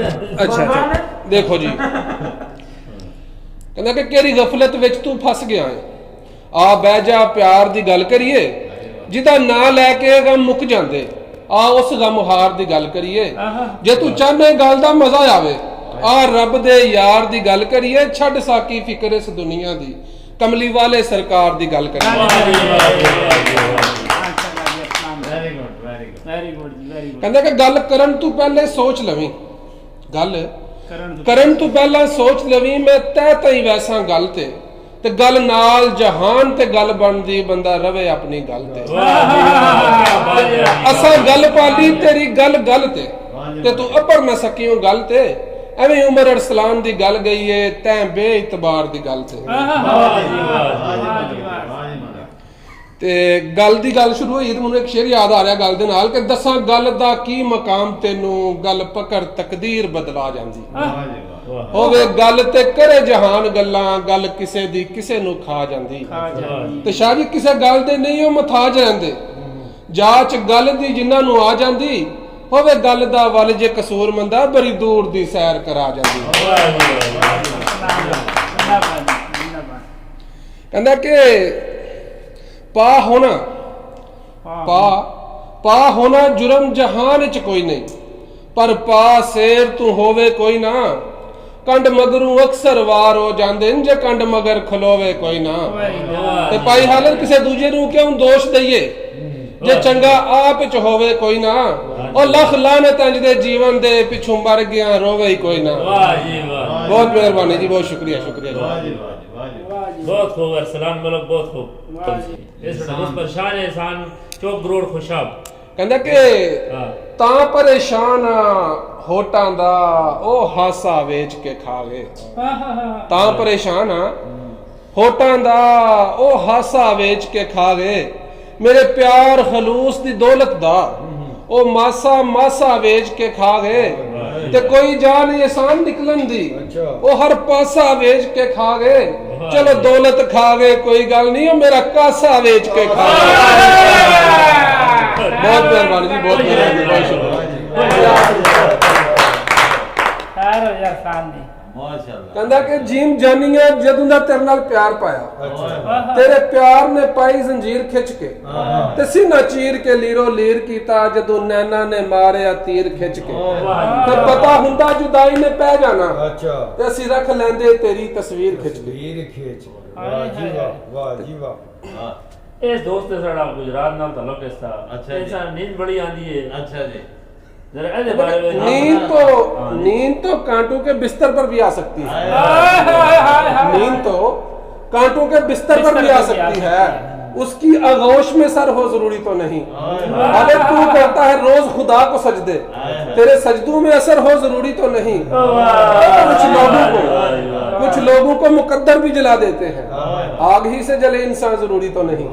अच्छा अच्छा देखो जी कहना कि केरी गफलत विच तू फस गया है आ बह जा प्यार दी गल करिए जिदा ना लैके गम मुक जांदे आ उस गम हार दी गल करिए जे तू चाहने गल दा मजा आवे आ रब दे यार दी गल करिए छड़ साकी फिक्र इस दुनिया दी कमली वाले सरकार दी गल कहंदा कि गल करन तू पहले सोच लवी गल करन तू पहला सोच लवी मैं तै तई वैसा गल ते गल नाल जहान ते गल बनदी बंदा रवे अपनी गल ते असा गल पाली तेरी गल गल ते तू अपर न सकियो गल ते एवें उमर अरसलान दी गल गई है तैं बेइतबार दी गल ते गल दी गल शुरू होई ते मैनूं एक शेर याद आ रहा गल दे नाल कि दसां गल दा की मकाम तैनूं गल पकड़ तकदीर बदला जांदी होवे गल ते करे जहान गल्लां गल किसे दी किसे नूं खा जांदी ते शाह जी किसे गल दे नहीं ओ मथाज रहिंदे जाच गल दी जिन्हां नूं आ जांदी होवे गल दा वल जे कसूर मंदा बड़ी दूर दी सैर करा जांदी कहंदा कि पा होना पा होना जुर्म जहान च कोई नहीं पर पा शेर तू होवे कोई ना कंड मगरू अक्सर वार हो जांदे जे कंड मगर खलोवे कोई ना ते पाई हालत किसे दूजे नूं क्यों दोष दईए जे चंगा आप च होवे कोई ना और लख लानत इंज दे जीवन दे पिछू मर गया रोवे ही कोई ना। बहुत मेहरबानी जी, बहुत शुक्रिया शुक्रिया बहुत खूब अरसलान मलक, बहुत खूब इस परेशान इंसान चौक करोड़ खुशाब कहंदा कि तां परेशान होटां दा ओ हासा वेच के खा गए तां परेशान होटां दा ओ हासा वेच के खा गए मेरे प्यार खलूस दी दौलत दा ओ मासा मासा वेच के खा गए ते कोई जान एहसान निकलन दी ओ हर पासा वेच के खा गए चलो दौलत खा गए कोई गल नहीं, मेरा कासा वेच के खा गए। बहुत मेहरबानी जी, बहुत मेहरबानी, बहुत शुक्रिया। कहंदा कि जीम जानिया जदों दा तेरे नाल प्यार पाया तेरे प्यार ने पाई जंजीर खिंच के ते सीना चीर के लीरो लीर कीता जदों नैना ने मारिया तीर खिंच के ते पता हुंदा जुदाई ने पै जाना ते असीं रख लैंदे तेरी तस्वीर खिंच के। वाह जी वाह जी वाह। इस दोस्त से साडा गुजरात नाल ताल्लुक है था। अच्छा, इंसान नींद बड़ी आंदी है। अच्छा जी, जरा ऐसे बारे में नींद तो कांटों के बिस्तर पर भी आ सकती है। नींद तो कांटों के बिस्तर पर भी आ सकती है, उसकी आगोश में सर हो जरूरी तो नहीं। अगर तू कहता है रोज खुदा को सजदे, तेरे सजदों में असर हो जरूरी तो नहीं। कुछ लोगों को मुकद्दर भी जला देते हैं, आग ही से जले इंसान जरूरी तो नहीं।